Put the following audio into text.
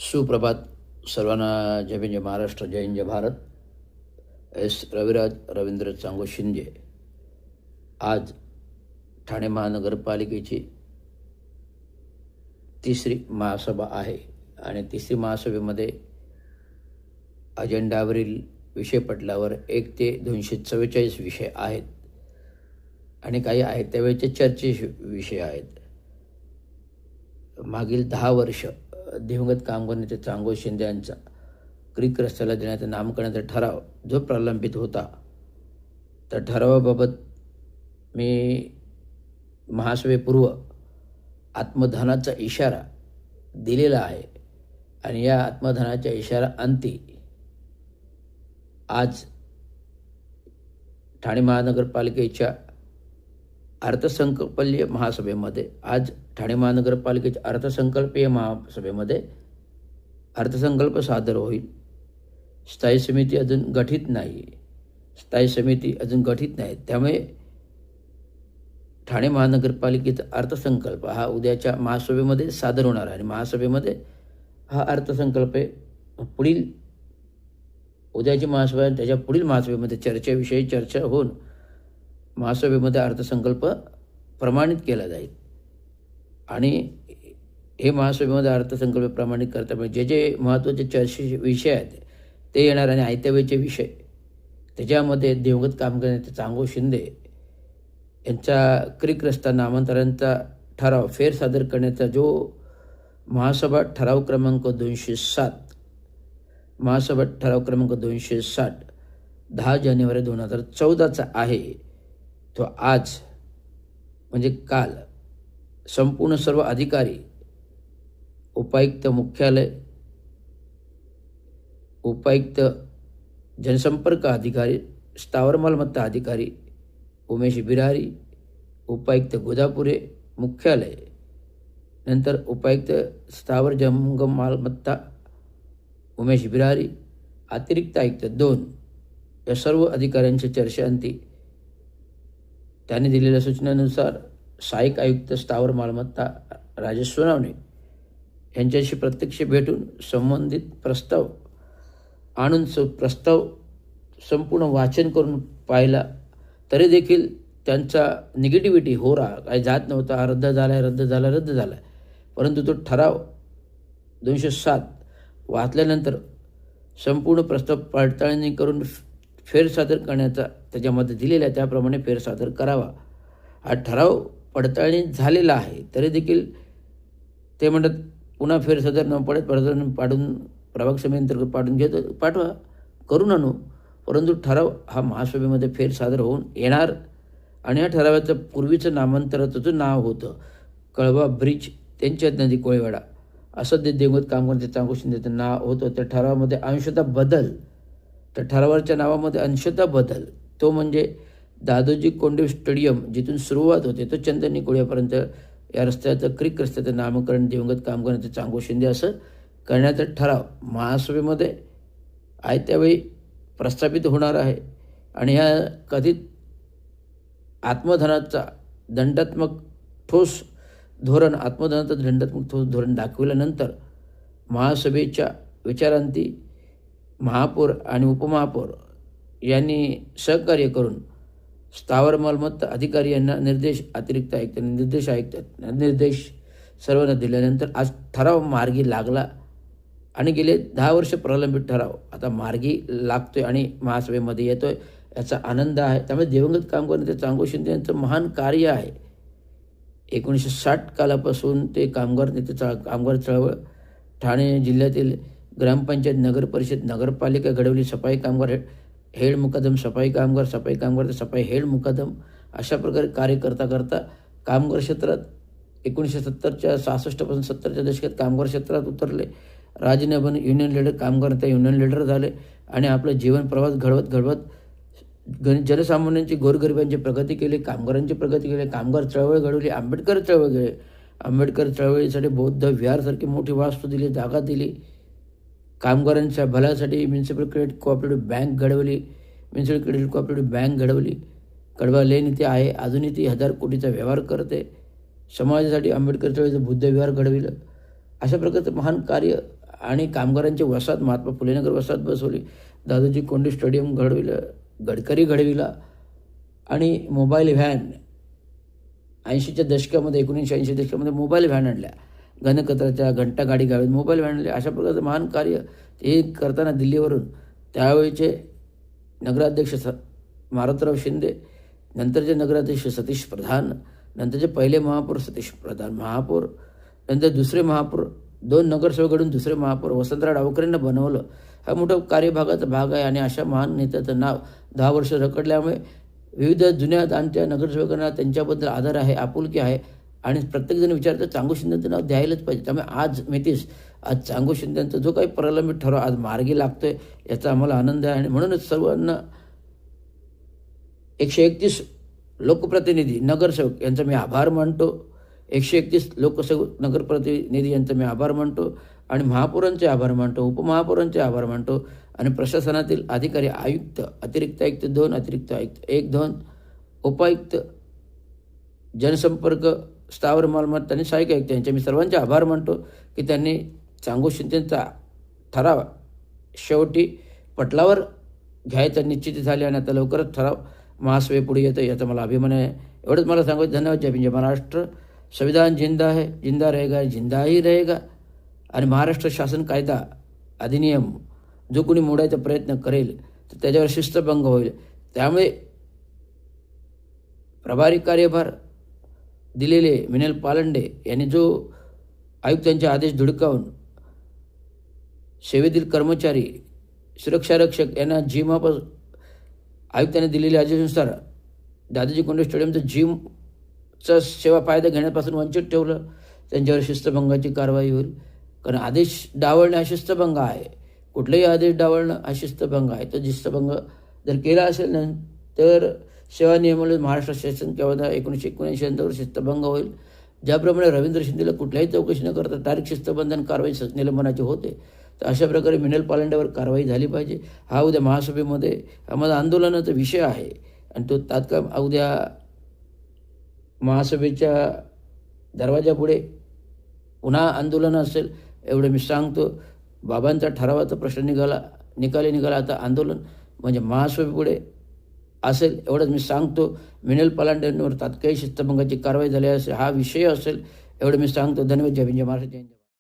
सुप्रभात सर्वांना. जय हिंद, जय महाराष्ट्र, जय हिंद, जय भारत. एस रविराज रवींद्र चांगो शिंदे. आज ठाणे महानगरपालिकेची तिसरी महासभा आहे आणि तिसरी महासभेमध्ये अजेंडावरील विषयपटलावर 1 ते 244 विषय आहेत आणि काही आहेत त्यावेळेचे चर्चेचे विषय आहेत. मागील 10 वर्ष दिवंगत कामगार नेते चांगो शिंदे यांचा क्रिक रस्त्याला देण्याचा नामकरणाचा ठराव जो प्रलंबित होता, त्या ठरावाबाबत मी महासभेपूर्व आत्मदहनाचा इशारा दिलेला आहे आणि या आत्मदहनाच्या इशारा अंती आज ठाणे महानगरपालिकेच्या अर्थसंकल्पीय महासभेमध्ये ठाणे महानगरपालिकेच्या अर्थसंकल्पीय महासभेमध्ये अर्थसंकल्प सादर होईल. स्थायी समिती अजून गठीत नाही. त्यामुळे ठाणे महानगरपालिकेचा अर्थसंकल्प हा उद्याच्या महासभेमध्ये सादर होणार आहे आणि महासभेमध्ये हा अर्थसंकल्प उद्याची महासभा आणि त्याच्या पुढील महासभेमध्ये चर्चेविषयी चर्चा होऊन महासभेमध्ये अर्थसंकल्प प्रमाणित केला जाईल आणि हे महासभेमध्ये अर्थसंकल्प प्रमाणित करताना जे महत्त्वाचे चर्चेचे विषय आहेत ते येणार आणि आयत्यावेळचे विषय त्याच्यामध्ये दिवंगत कामगार नेते चांगो शिंदे यांचा क्रिक रस्ता नामांतरांचा ठराव फेरसादर करण्याचा जो महासभा ठराव क्रमांक 207 10 जानेवारी 2014चा आहे, तो आज म्हणजे काल संपूर्ण सर्व अधिकारी, उपायुक्त मुख्यालय, उपायुक्त जनसंपर्क अधिकारी, स्थावर मालमत्ता अधिकारी उमेश बिरारी, उपायुक्त गोदापुरे मुख्यालय, नंतर उपायुक्त स्थावर जंगम मालमत्ता उमेश बिरारी, अतिरिक्त आयुक्त 2 या सर्व अधिकाऱ्यांच्या चर्चेअंती त्यांनी दिलेल्या सूचनेनुसार सहाय्यक आयुक्त स्थावर मालमत्ता राजेश सोनावणे यांच्याशी प्रत्यक्ष भेटून संबंधित प्रस्ताव आणून प्रस्ताव संपूर्ण वाचन करून पाहिला, तरी देखील त्यांचा निगेटिव्हिटी काही जात नव्हता. हा रद्द झाला. परंतु तो ठराव 207 वाचल्यानंतर संपूर्ण प्रस्ताव पडताळणी करून फेरसादर करण्याचा त्याच्यामध्ये दिलेला आहे, त्याप्रमाणे फेरसादर करावा. हा ठराव पडताळणी झालेला आहे, तरी देखील ते म्हणतात पुन्हा फेरसादर न पडत पाडून प्रभाग समितीअंतर्गत पाठवा, करून आणू. परंतु ठराव हा महासभेमध्ये फेरसादर होऊन येणार आणि या ठरावाचं पूर्वीचं नामांतराचं नाव होतं कळवा ब्रिज त्यांच्या नदी कोळीवाडा असं ते दिवंगत कामगार चांगो शिंदेचं नाव होतं. त्या ठरावामध्ये ठरावाच्या नावामध्ये अंशतः बदल, तो म्हणजे दादोजी कोंडदेव स्टेडियम जिथून सुरुवात होते तो चंदनी कोळीवापर्यंत या रस्त्याचं क्रिक रस्त्याचं नामकरण दिवंगत कामगार चांगो शिंदे असं करण्याचा ठराव महासभेमध्ये त्यावेळी प्रस्थापित होणार आहे. आणि ह्या कथित आत्मधनाचा दंडात्मक ठोस धोरण दाखविल्यानंतर महासभेच्या विचारांती महापौर आणि उपमहापौर यांनी सहकार्य करून स्थावर मालमत्ता अधिकारी यांना अतिरिक्त आयुक्त निर्देश सर्वांना दिल्यानंतर आज ठराव मार्गी लागला आणि गेले 10 वर्ष प्रलंबित ठराव आता मार्गी लागतोय आणि महासभेमध्ये येतोय, याचा आनंद आहे. त्यामुळे दिवंगत कामगार नेते चांगो शिंदे यांचं महान कार्य आहे. 1960 कालापासून ते कामगार चळवळ ठाणे जिल्ह्यातील ग्रामपंचायत, नगरपरिषद, नगरपालिका घडवली. सफाई कामगार हेड मुकादम, सफाई कामगार हेड मुकादम अशा प्रकारे कार्य करता कामगार क्षेत्रात 1970च्या 66 पासून 70च्या दशकात कामगार क्षेत्रात उतरले. राजीनामा युनियन लीडर, कामगार त्या युनियन लीडर झाले आणि आपलं जीवन प्रवास घडवत जनसामान्यांची, गोरगरिबांची प्रगती केली, कामगारांची प्रगती केली. कामगार चळवळ घडवली, आंबेडकर चळवळीसाठी बौद्ध विहारसारखी मोठी वास्तू दिली, जागा दिली. कामगारांच्या भल्यासाठी म्युन्सिपल क्रेडिट कोऑपरेटिव्ह बँक घडवली. कडवा लेन इथे आहे, अजूनही ती 1000 कोटीचा व्यवहार करते. समाजासाठी आंबेडकर चळवळीचं बुद्ध विहार घडविलं. अशा प्रकारचं महान कार्य आणि कामगारांची वसाहत महात्मा फुलेनगर वसाहत बसवली, दादोजी कोंडे स्टेडियम घडविलं, गडकरी घडविला आणि मोबाईल व्हॅन 80च्या दशकामध्ये 1980 दशकामध्ये मोबाईल व्हॅन आणल्या, घनकचऱ्याच्या घंटागाडी गावीत मोबाईल व्हॅन आणल्या. अशा प्रकारचं महान कार्य हे करताना दिल्लीवरून त्यावेळीचे नगराध्यक्ष मारुतराव शिंदे, नंतरचे नगराध्यक्ष सतीश प्रधान, नंतरचे पहिले महापौर सतीश प्रधान महापौर, नंतर दुसरे महापौर, 2 नगरसेवकांकडून दुसरे महापौर वसंतराव डावकरेंना बनवलं. हा मोठा कार्यभागाचा भाग आहे आणि अशा महान नेत्याचं नाव 10 वर्ष रखडल्यामुळे विविध जुन्या दानच्या नगरसेवकांना त्यांच्याबद्दल आदर आहे, आपुलकी आहे आणि प्रत्येकजण विचारतं चांगू शिंदेचं नाव द्यायलाच पाहिजे. त्यामुळे आज 29 आज चांगू शिंदेचा जो काही प्रलंबित ठराव आज मार्गी लागतोय याचा आम्हाला आनंद आहे आणि म्हणूनच सर्वांना 131 लोकप्रतिनिधी नगरसेवक यांचा मी आभार मानतो. 131 लोकसेवक नगरप्रतिनिधी यांचा मी आभार मानतो आणि महापौरांचे आभार मानतो, उपमहापौरांचे आभार मानतो आणि प्रशासनातील अधिकारी, आयुक्त, अतिरिक्त आयुक्त 2, अतिरिक्त आयुक्त 1, 2, उपायुक्त, जनसंपर्क, स्थावर मालमत्ता आणि सहाय्यक आयुक्त यांचे मी सर्वांचे आभार मानतो की त्यांनी चांगू शिंदेचा ठराव शेवटी पटलावर घ्यायचा निश्चित झाले आणि आता लवकरच ठराव महासभे पुढे येतो याचा मला अभिमान आहे. एवढंच मला सांगायचं. धन्यवाद. जय भीम, जय महाराष्ट्र. संविधान जिंदा है, जिंदा रहेगा, जिंदा ही रहेगा आणि महाराष्ट्र शासन कायदा अधिनियम जो कोणी मोडायचा प्रयत्न करेल तर त्याच्यावर शिस्तभंग होईल. त्यामुळे प्रभारी कार्यभार दिलेले मिनल पालंडे यांनी जो आयुक्तांचे आदेश धुडकावून सेवेतील कर्मचारी, सुरक्षारक्षक यांना जिमाप आयुक्तांनी दिलेल्या आदेशानुसार दादोजी कोंडे स्टेडियमचं जिमचा सेवा फायदा घेण्यापासून वंचित ठेवलं, त्यांच्यावर शिस्तभंगाची कारवाई होईल. कारण आदेश डावलणे हा शिस्तभंग आहे. कुठलाही आदेश डावलणं हा शिस्तभंग आहे. तर शिस्तभंग जर केला असेल ना तर सेवा नियमावली महाराष्ट्र शासन कायदा 1979 अंतर्गत शिस्तभंग होईल. ज्याप्रमाणे रवींद्र शिंदेला कुठल्याही चौकशी न करता तारीख शिस्तबंधन कारवाई निलंबनाची होते, तर अशा प्रकारे मिनल पालंड्यावर कारवाई झाली पाहिजे. हा उद्या महासभेमध्ये हा माझा आंदोलनाचा विषय आहे आणि तो तात्काळ उद्या महासभेच्या दरवाजापुढे पुन्हा आंदोलन असेल एवढं मी सांगतो. बाबांचा ठरावाचा प्रश्न निकाली निघाला, आता आंदोलन म्हणजे महासभेपुढे असेल एवढंच मी सांगतो. मिनल पालांड्यांवर तात्काळ शिस्तभंगाची कारवाई झाली असेल हा विषय असेल एवढं मी सांगतो. धन्यवाद. जय भीम, जय महाराष्ट्र.